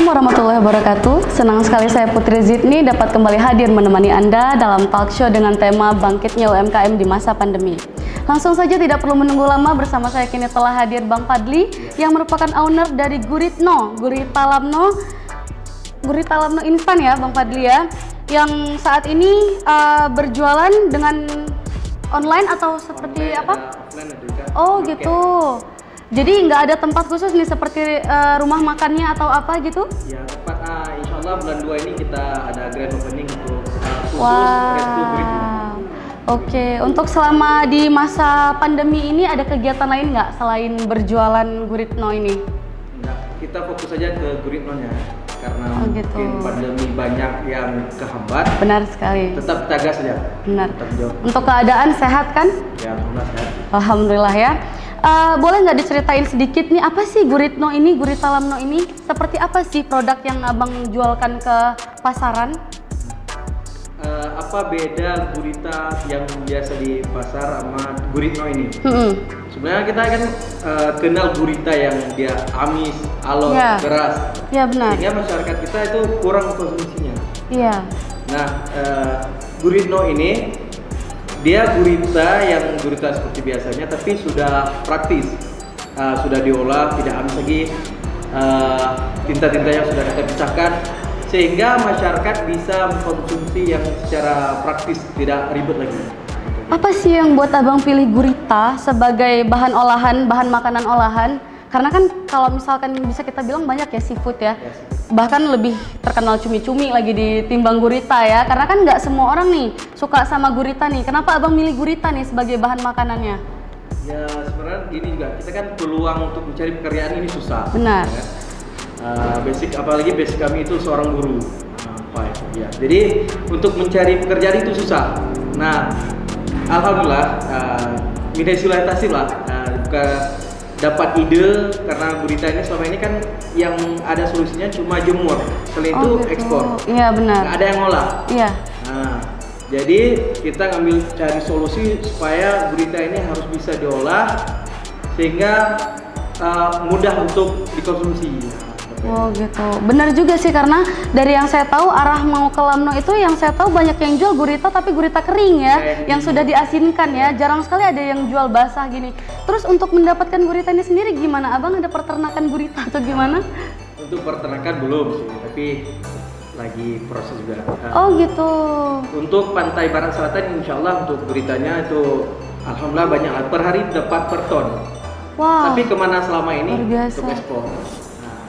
Assalamualaikum warahmatullahi wabarakatuh. Senang sekali saya Putri Zidni dapat kembali hadir menemani Anda dalam talk show dengan tema bangkitnya UMKM di masa pandemi. Langsung saja tidak perlu menunggu lama, bersama saya kini telah hadir Bang Fadli yang merupakan owner dari Guritno Lamno Instan ya Bang Fadli ya, yang saat ini berjualan dengan online atau seperti apa? Oh gitu. Jadi nggak ada tempat khusus nih seperti rumah makannya atau apa gitu? Ya tepat, insya Allah bulan 2 ini kita ada grand opening untuk khusus Resto Guritno. Oke, untuk selama di masa pandemi ini ada kegiatan lain nggak selain berjualan Guritno ini? Enggak, kita fokus saja ke Guritnonya karena gitu. mungkin pandemi banyak yang kehambat. Benar sekali. Tetap jaga saja. Benar. Tetap jauh. Untuk keadaan sehat kan? Ya, alhamdulillah sehat. Alhamdulillah ya. Boleh nggak diceritain sedikit nih, apa sih Guritno ini, Gurita Lamno ini? Seperti apa sih produk yang abang jualkan ke pasaran? Apa beda gurita yang biasa di pasar sama Guritno ini? Sebenarnya kita kan kenal gurita yang dia amis, alot, keras. Iya benar. Sehingga masyarakat kita itu kurang konsumsinya. Iya. Nah, Guritno ini dia gurita yang gurita seperti biasanya, tapi sudah praktis, sudah diolah, tidak amis lagi, tinta-tintanya sudah kita pisahkan, sehingga masyarakat bisa mengkonsumsi yang secara praktis, tidak ribet lagi. Apa sih yang buat abang pilih gurita sebagai bahan olahan, bahan makanan olahan? Karena kan kalau misalkan bisa kita bilang banyak ya seafood ya, bahkan lebih terkenal cumi-cumi lagi ditimbang gurita ya. Karena kan nggak semua orang nih suka sama gurita nih. Kenapa abang milih gurita nih sebagai bahan makanannya? Ya sebenarnya gini juga, kita kan peluang untuk mencari pekerjaan ini susah. Benar. Ya. Apalagi basic kami itu seorang guru. Ya. Jadi untuk mencari pekerjaan itu susah. Nah, alhamdulillah, Midai Tasib lah, dapat ide karena gurita ini selama ini kan yang ada solusinya cuma jemur, selain itu gitu. ekspor. Iya benar. Nggak ada yang ngolah. Iya. Nah, jadi kita ngambil cari solusi supaya gurita ini harus bisa diolah sehingga mudah untuk dikonsumsi. Oh gitu, benar juga sih, karena dari yang saya tahu arah mau ke Lamno itu yang saya tahu banyak yang jual gurita tapi gurita kering ya, yang sudah diasinkan ya, jarang sekali ada yang jual basah gini. Terus untuk mendapatkan gurita ini sendiri gimana? Abang ada peternakan gurita atau gimana? Untuk peternakan belum sih, tapi lagi proses juga. Oh gitu. Untuk pantai barat selatan insya Allah untuk guritanya itu alhamdulillah banyak, per hari dapat per ton. Wow. Tapi kemana selama ini untuk ekspor.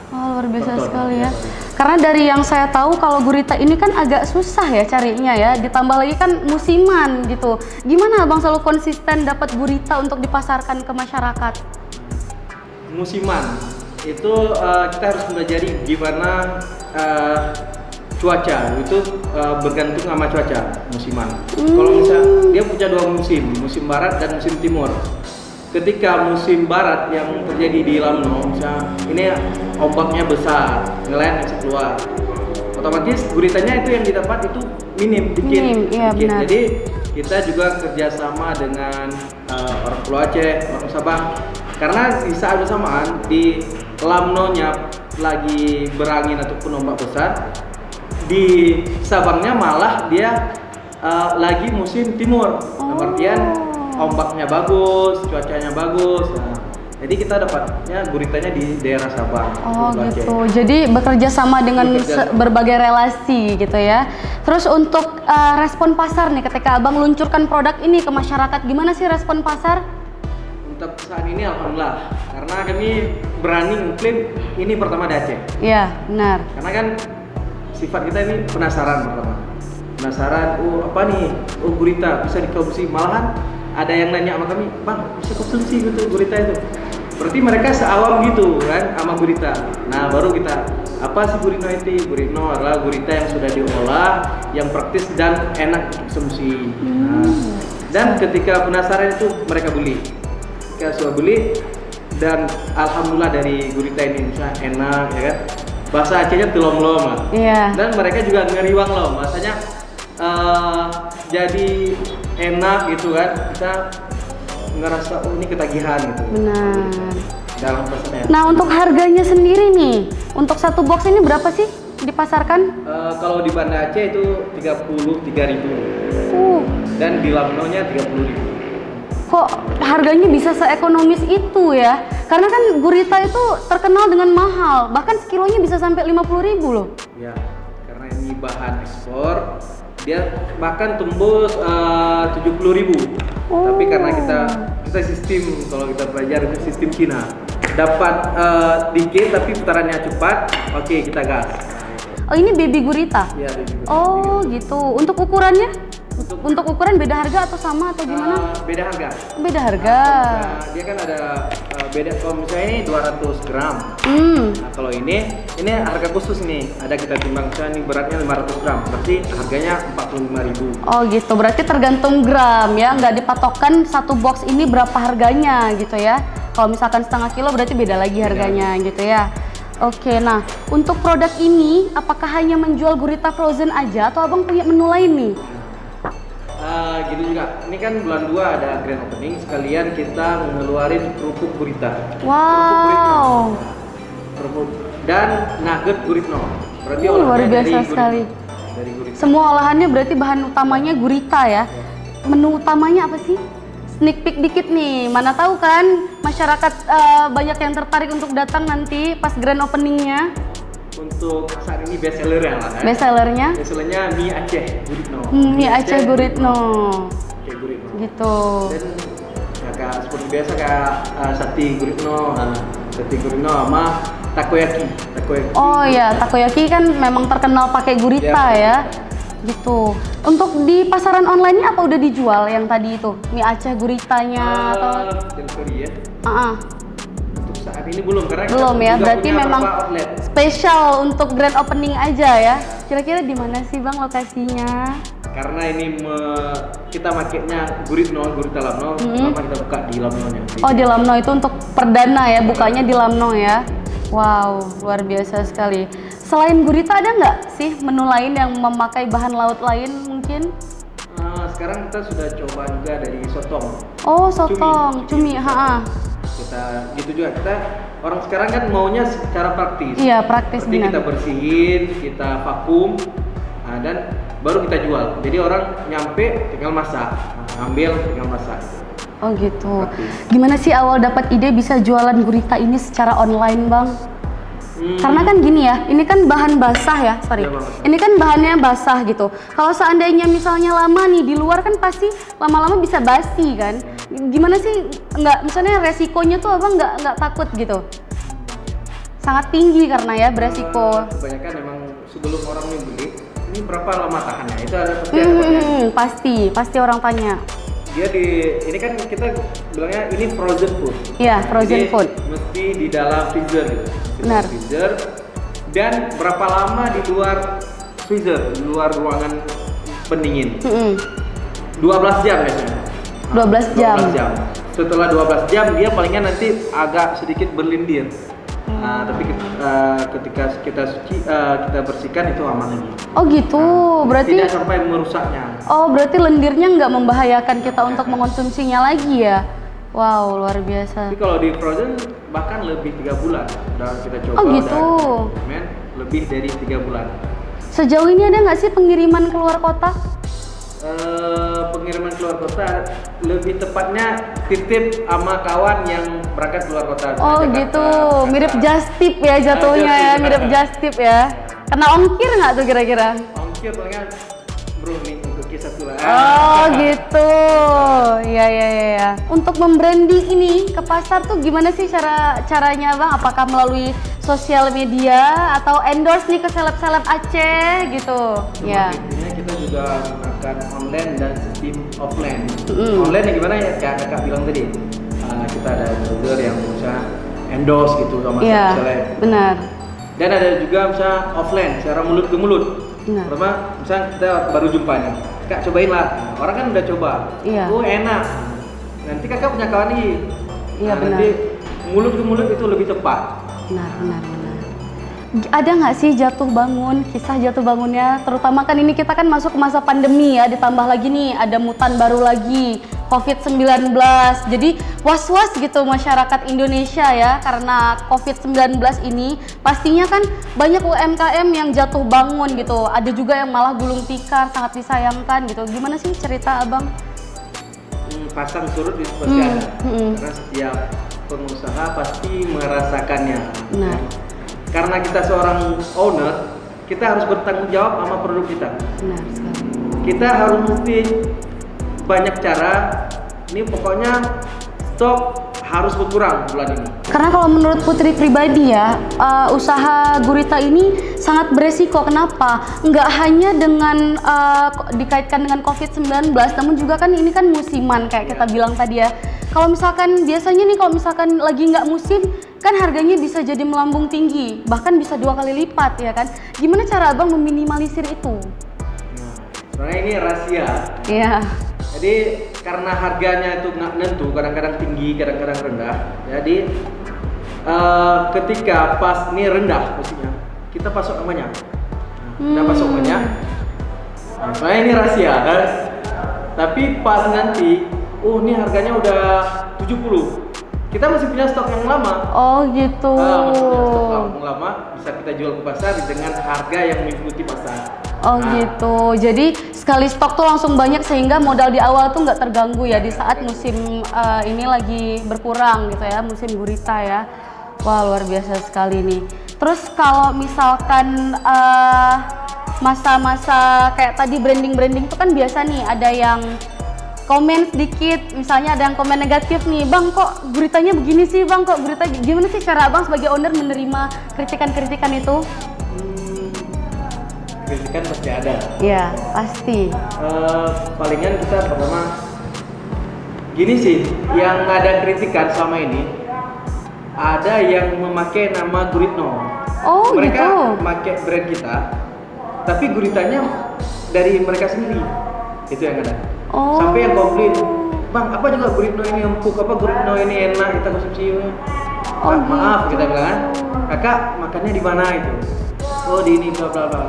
Oh, luar biasa sekali ya. Karena dari yang saya tahu kalau gurita ini kan agak susah ya carinya ya, ditambah lagi kan musiman gitu. Gimana abang selalu konsisten dapat gurita untuk dipasarkan ke masyarakat? Musiman itu kita harus mempelajari gimana cuaca itu bergantung sama cuaca musiman. Kalau misalnya dia punya dua musim, musim barat dan musim timur. Ketika musim barat yang terjadi di Lamno, misalnya ini ombaknya besar, nelayan bisa keluar, otomatis guritanya itu yang didapat itu dikit. Iya, benar. Jadi kita juga kerjasama dengan orang Pulau Aceh, orang Sabang, karena di saat bersamaan di Lamnonya lagi berangin ataupun ombak besar, di Sabangnya malah dia lagi musim timur, dalam artian ombaknya bagus, cuacanya bagus. Nah, jadi kita dapatnya guritanya di daerah Sabang. Oh gitu. Jadi bekerja sama dengan berbagai relasi gitu ya. Terus untuk respon pasar nih ketika abang luncurkan produk ini ke masyarakat, gimana sih respon pasar? Untuk saat ini alhamdulillah, karena kami berani mengklaim ini pertama di Aceh. Iya, benar. Karena kan sifat kita ini penasaran pertama. Penasaran, apa nih? Gurita bisa dikonsumsi, malahan ada yang nanya sama kami, bang bisa konsumsi gitu gurita itu? Berarti mereka seawam gitu kan sama gurita. Nah baru kita, apa sih Guritno itu? Guritno adalah gurita yang sudah diolah, yang praktis dan enak dikonsumsi. Nah, dan ketika penasaran itu mereka beli. Ketika sudah beli, dan alhamdulillah dari gurita ini enak ya kan. Bahasa Acehnya telong-long lah. Iya. Dan mereka juga ngeriwang loh, bahasanya jadi enak gitu kan, kita ngerasa ini ketagihan gitu. Benar. dalam pesannya. Nah, untuk harganya sendiri nih, untuk satu box ini berapa sih dipasarkan? Kalau di Banda Aceh itu 33.000 dan di Lamnonya 30.000. Kok harganya bisa seekonomis itu ya? Karena kan gurita itu terkenal dengan mahal, bahkan sekilonya bisa sampai 50.000 loh. Ya, karena ini bahan ekspor, dia bahkan tembus 70.000. Tapi karena kita sistem, kalau kita belajar itu sistem Cina, dapat dikit tapi putarannya cepat, oke kita gas. Oh, ini baby gurita? Ya, Oh gitu. Untuk ukurannya? Untuk ukuran beda harga atau sama atau gimana? Beda harga. Beda harga. Dia kan ada beda. Kalau misalnya ini 200 gram. Nah, kalau ini harga khusus nih. Ada kita timbang, misalnya ini beratnya 500 gram. Berarti harganya 45.000. Oh gitu. Berarti tergantung gram ya. Nggak dipatokkan satu box ini berapa harganya gitu ya. Kalau misalkan setengah kilo berarti beda lagi harganya gitu ya. Oke, nah untuk produk ini apakah hanya menjual gurita frozen aja atau abang punya menu lain nih? Gitu juga. Ini kan bulan 2 ada grand opening, sekalian kita ngeluarin kerupuk gurita. Wow. Kerupuk dan nugget guritno. Berarti Luar olahannya biasa dari sekali. Dari gurita. Semua olahannya berarti bahan utamanya gurita ya. Menu utamanya apa sih? Sneak peek dikit nih. Mana tahu kan masyarakat banyak yang tertarik untuk datang nanti pas grand openingnya. Untuk saat ini best seller ya lah. Best sellernya? Best sellernya mie Aceh guritno. Mie Aceh guritno. Oke, guritno. Gitu. Dan ya, kayak seperti biasa kayak sate guritno, sate guritno sama takoyaki. Oh ya, takoyaki kan memang terkenal pakai gurita ya. Gitu. Untuk di pasaran online-nya apa udah dijual yang tadi itu? Mie Aceh guritanya atau delivery ya. Untuk saat ini belum karena belum kita ya, juga berarti punya memang beberapa outlet. spesial untuk grand opening aja ya. Kira-kira di mana sih Bang lokasinya? Karena ini kita makainya gurita Lamno, pertama kita buka di Lamnonya. Oh, di Lamno itu untuk perdana ya, bukanya di Lamno ya. Wow, luar biasa sekali. Selain gurita ada nggak sih menu lain yang memakai bahan laut lain mungkin? Sekarang kita sudah coba juga dari sotong. Oh, sotong, cumi, Kita gitu juga, kita orang sekarang kan maunya secara praktis. Iya, praktis Berarti benar. kita bersihin, kita vakum, dan baru kita jual. Jadi orang nyampe tinggal masak, ambil tinggal masak. Oh gitu. Praktis. Gimana sih awal dapat ide bisa jualan gurita ini secara online Bang? Karena kan gini ya, ini kan bahan basah ya, sorry. Iya, Bang. Ini kan bahannya basah gitu. Kalau seandainya misalnya lama nih di luar kan pasti lama-lama bisa basi kan. Gimana sih? Misalnya resikonya tuh abang nggak takut gitu? Sangat tinggi karena ya beresiko. Kebanyakan memang sebelum orang beli, ini berapa lama tahannya? Itu ada pasti ada pertanyaan. Pasti orang tanya. Ini kan kita bilangnya ini frozen food. Iya, frozen Jadi, food. mesti di dalam freezer gitu. Di Benar. dalam freezer dan berapa lama di luar freezer, di luar ruangan pendingin. 12 jam biasanya. 12 jam. 12 jam. Setelah 12 jam dia palingnya nanti agak sedikit berlendir. Tapi ketika kita kita bersihkan itu aman lagi. Oh gitu, berarti tidak sampai merusaknya. Oh, berarti lendirnya nggak membahayakan kita untuk mengonsumsinya lagi ya? Wow, luar biasa. Tapi kalau di frozen bahkan lebih 3 bulan. Udah kita coba. Oh gitu. Lebih dari 3 bulan. Sejauh ini ada nggak sih pengiriman keluar kota? Pengiriman keluar kota lebih tepatnya titip sama kawan yang berangkat keluar kota. Oh Jakarta, gitu, Jakarta. mirip just tip ya jatuhnya ya, mirip just tip ya. Kena ongkir nggak tuh kira-kira? Ongkir palingnya bro nih untuk kisah tuh. Oh gitu, ya. Untuk membranding ini ke pasar tuh gimana sih caranya Bang? Apakah melalui sosial media atau endorse nih ke seleb-seleb Aceh gitu? Ya. Intinya kita juga menggunakan online dan sistem offline. Online ya gimana ya? Kayak kakak bilang tadi, kita ada blogger yang bisa endorse gitu sama Iya, seleb. benar. Dan ada juga misalnya offline, secara mulut ke mulut. Benar. Pertama, misalnya kita baru jumpa nih, kak cobain lah. Orang kan udah coba, Iya. oh enak. Nanti kakak punya kawan nih. Iya, benar. Nanti mulut ke mulut itu lebih tepat. Benar. Ada nggak sih jatuh bangun, kisah jatuh bangunnya? Terutama kan ini kita kan masuk ke masa pandemi ya, ditambah lagi nih ada mutan baru lagi, COVID-19. Jadi was-was gitu masyarakat Indonesia ya, karena COVID-19 ini pastinya kan banyak UMKM yang jatuh bangun gitu. Ada juga yang malah gulung tikar, sangat disayangkan gitu. Gimana sih cerita Abang? Pasang surut itu pasti ada, karena setiap pengusaha pasti merasakannya. Nah. Karena kita seorang owner, kita harus bertanggung jawab sama produk kita. Benar sekali. Kita harus mesti banyak cara. Ini pokoknya stok harus berkurang bulan ini. Karena kalau menurut Putri pribadi ya, usaha gurita ini sangat beresiko. Kenapa? Nggak hanya dengan dikaitkan dengan COVID-19, namun juga kan ini kan musiman kayak kita bilang tadi ya. Kalau misalkan biasanya nih, kalau misalkan lagi nggak musim, kan harganya bisa jadi melambung tinggi, bahkan bisa 2 kali lipat ya kan. Gimana cara Abang meminimalisir itu? Nah, sebenarnya ini rahasia. Iya. Jadi karena harganya itu nggak nentu, kadang-kadang tinggi, kadang-kadang rendah. Jadi ketika pas ini rendah posisinya, kita pasok banyak. Kita pasok banyak. Nah, sebenarnya ini rahasia kan. Tapi pas nanti, ini harganya udah 70. Kita masih punya stok yang lama. Oh gitu. Masih punya stok yang lama, bisa kita jual ke pasar dengan harga yang mengikuti pasar. Oh gitu. Jadi sekali stok tuh langsung banyak sehingga modal di awal tuh nggak terganggu ya di saat musim ini lagi berkurang gitu ya, musim gurita ya. Wah, luar biasa sekali nih. Terus kalau misalkan masa-masa kayak tadi branding itu kan biasa nih ada yang komen sedikit, misalnya ada yang komen negatif nih, Bang kok guritanya begini sih Bang, kok gurita gimana sih cara Abang sebagai owner menerima kritikan-kritikan itu? Kritikan pasti ada. Iya, pasti. Palingan kita pertama gini sih, yang ada kritikan selama ini ada yang memakai nama Guritno. Oh mereka gitu. memakai brand kita, tapi guritanya dari mereka sendiri. Itu yang ada. Oh. Sampai yang komplain, Bang, apa juga Guritno ini empuk, apa Guritno ini enak kita konsumsi. Oh, maaf gitu. kita bilang, Kakak makannya di mana itu? Oh di ini bla bla bla.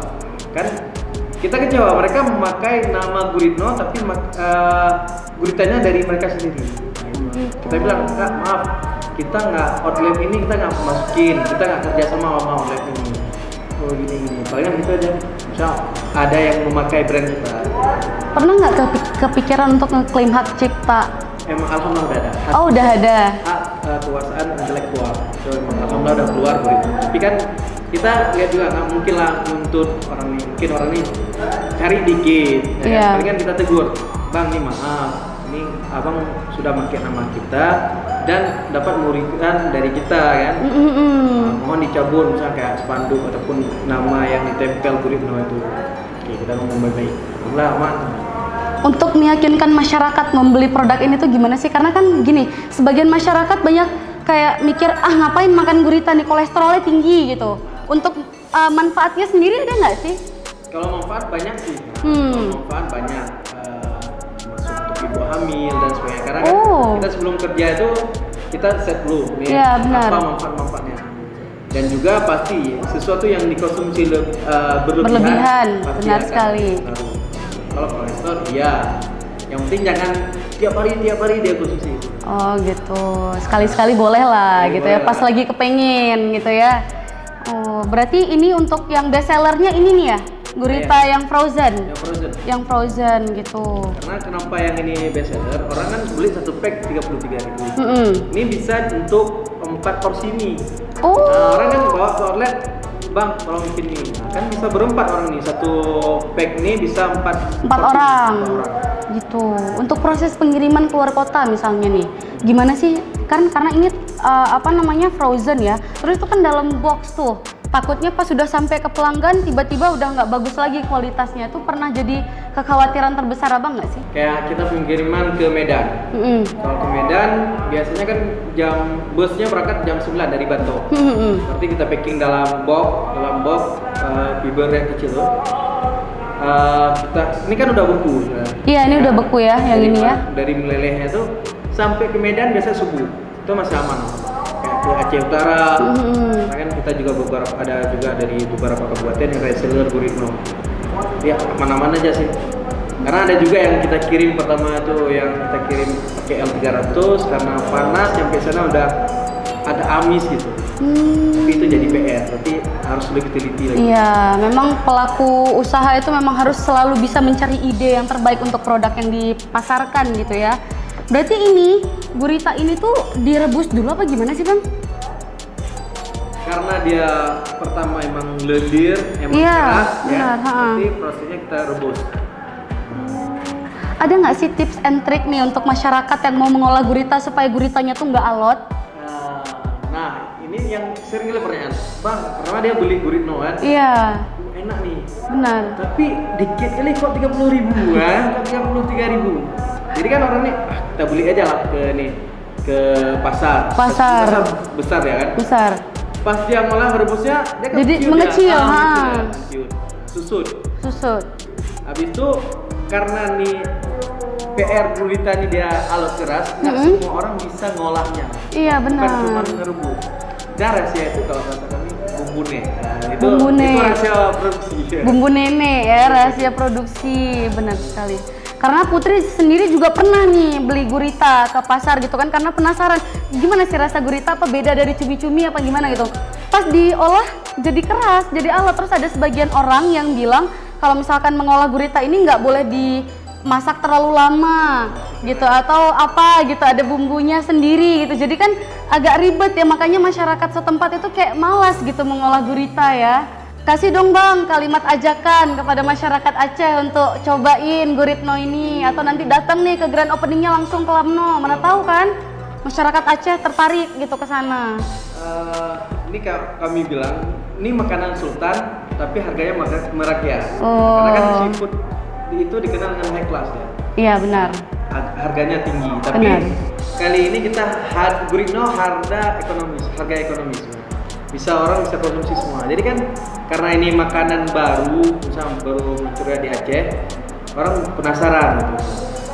Kan kita kecewa, mereka memakai nama Guritno tapi guritanya dari mereka sendiri. Kita bilang, Kak maaf, kita nggak outlet ini kita nggak masukin, kita nggak kerja sama outlet ini. Oh gini, palingan gitu aja. Misal ada yang memakai brand kita. Pernah nggak kepikiran untuk ngeklaim hak cipta? Emang alhamdulillah udah ada. Oh udah ada. Hak kekuasaan intelektual. So emang alhamdulillah udah keluar Guritno. Tapi kan kita lihat juga nggak mungkin lah nuntut orang ini. Mungkin orang ini cari dikit. Ya Iya. kan? Palingan kita tegur, Bang nih maaf, ini abang sudah pakai nama kita dan dapat muridan dari kita kan. Mohon dicabut misalnya kayak spanduk ataupun nama yang ditempel Guritno itu. Oke, kita ngomong baik-baik. Alhamdulillah aman. Untuk meyakinkan masyarakat membeli produk ini tuh gimana sih? Karena kan gini, sebagian masyarakat banyak kayak mikir, ngapain makan gurita nih, kolesterolnya tinggi gitu. Untuk manfaatnya sendiri ada nggak sih? Kalau manfaat banyak sih. Kalau manfaat banyak. Masuk untuk ibu hamil dan sebagainya. Karena kan kita sebelum kerja itu kita set dulu nih Ya, benar. apa manfaat-manfaatnya. Dan juga pasti sesuatu yang dikonsumsi berlebihan pasti benar akan sekali. pengaruh. Kalau kolesterol iya, yang penting jangan tiap hari dia konsumsi. Oh gitu, sekali-sekali boleh lah Boleh gitu ya, pas lah. lagi kepengen gitu ya. Oh, berarti ini untuk yang best sellernya ini nih ya, gurita yang frozen. Yang frozen gitu. Karena kenapa yang ini best seller? Orang kan beli satu pack 33.000. Ini bisa untuk 4 porsi mie. Oh. Nah, orang kan bawa ke outlet, Bang, tolong bikin mie. Nah, kan bisa berempat orang nih. Satu pack nih bisa 4 orang. Gitu. Untuk proses pengiriman keluar kota misalnya nih, gimana sih? Karena ini frozen ya. Terus itu kan dalam box tuh. Takutnya pas sudah sampai ke pelanggan tiba-tiba udah nggak bagus lagi kualitasnya. Itu pernah jadi kekhawatiran terbesar Abang nggak sih? Kayak kita pengiriman ke Medan. Kalau ke Medan biasanya kan busnya berangkat jam 9 dari Banto. Berarti kita packing dalam box fiber yang kecil tuh. Ini kan udah beku. Iya, ini udah beku ya, yang ini ya. Dari melelehnya tuh sampai ke Medan biasa subuh. Itu masih aman. Kayak ke Aceh Utara. Nah, kan kita juga ada juga dari beberapa kabupaten yang reseller Guritno. Ya, aman-aman aja sih. Karena ada juga yang kita kirim pertama tuh yang kita kirim pakai L300 karena panas sampai sana udah ada amis gitu. Tapi itu jadi PR, berarti harus lebih teliti lagi. Iya, memang pelaku usaha itu memang harus selalu bisa mencari ide yang terbaik untuk produk yang dipasarkan gitu ya. Berarti ini gurita ini tuh direbus dulu apa gimana sih Bang? Karena dia pertama emang lendir, emang Iya, keras benar, ya. Jadi prosesnya kita rebus. Ada nggak sih tips and trick nih untuk masyarakat yang mau mengolah gurita supaya guritanya tuh nggak alot? Nah, ini yang sering kali pertanyaan, Bang, pertama dia beli guritno kan? Iya, Enak nih. benar. Tapi dikit kali kok 30.000 kan? Kok 33.000. Jadi kan orang nih, kita beli aja lah ke pasar. Pasar besar ya kan? besar. Pas dia malah rebusnya dia kan Jadi mengecil, mengecil. Susut. Susut. Habis itu karena nih PR gurita ini dia alot keras, nggak semua orang bisa ngolahnya. Iya benar. Bukan cuma ngerebus. Dan rahasia itu kalau kata kami bumbune. Nah, itu Bumbune. itu rahasia produksi. Bumbu nenek ya, rahasia produksi, benar sekali. Karena Putri sendiri juga pernah nih beli gurita ke pasar gitu kan, karena penasaran gimana sih rasa gurita, apa beda dari cumi-cumi apa gimana gitu. Pas diolah jadi keras, jadi alot. Terus ada sebagian orang yang bilang kalau misalkan mengolah gurita ini nggak boleh dimasak terlalu lama gitu atau apa gitu, ada bumbunya sendiri gitu. Jadi kan agak ribet ya, makanya masyarakat setempat itu kayak malas gitu mengolah gurita ya. Kasih dong Bang kalimat ajakan kepada masyarakat Aceh untuk cobain guritno ini, atau nanti datang nih ke grand openingnya langsung ke Lamno, mana tahu kan masyarakat Aceh tertarik gitu ke sana. Ini kami bilang ini makanan sultan tapi harganya merakyat. Oh. Karena kan seafood itu dikenal dengan high class ya. Iya benar. Harganya tinggi, tapi Benar. kali ini kita guritno harga ekonomis. Bisa orang bisa konsumsi semua. Jadi kan karena ini makanan baru, misalnya baru muncul di Aceh, orang penasaran gitu.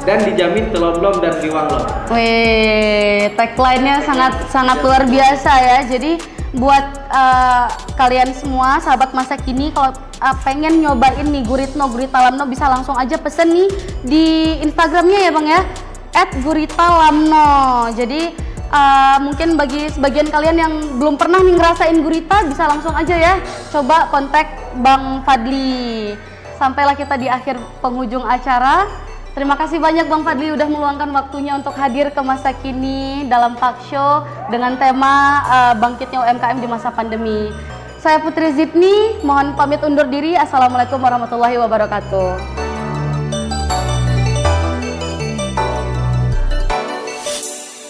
Dan dijamin telomlom dan liwanglom. Wih, tagline-nya sangat luar biasa ya. Jadi buat kalian semua sahabat masa kini, kalau pengen nyobain nih gurita Lamno, bisa langsung aja pesen nih di Instagramnya ya Bang ya, @guritalamno. Jadi mungkin bagi sebagian kalian yang belum pernah nih ngerasain gurita, bisa langsung aja ya coba kontak Bang Fadli. Sampailah kita di akhir penghujung acara. Terima kasih banyak Bang Fadli udah meluangkan waktunya untuk hadir ke Masa Kini dalam talk show dengan tema bangkitnya UMKM di masa pandemi. Saya Putri Zidni, mohon pamit undur diri. Assalamualaikum warahmatullahi wabarakatuh.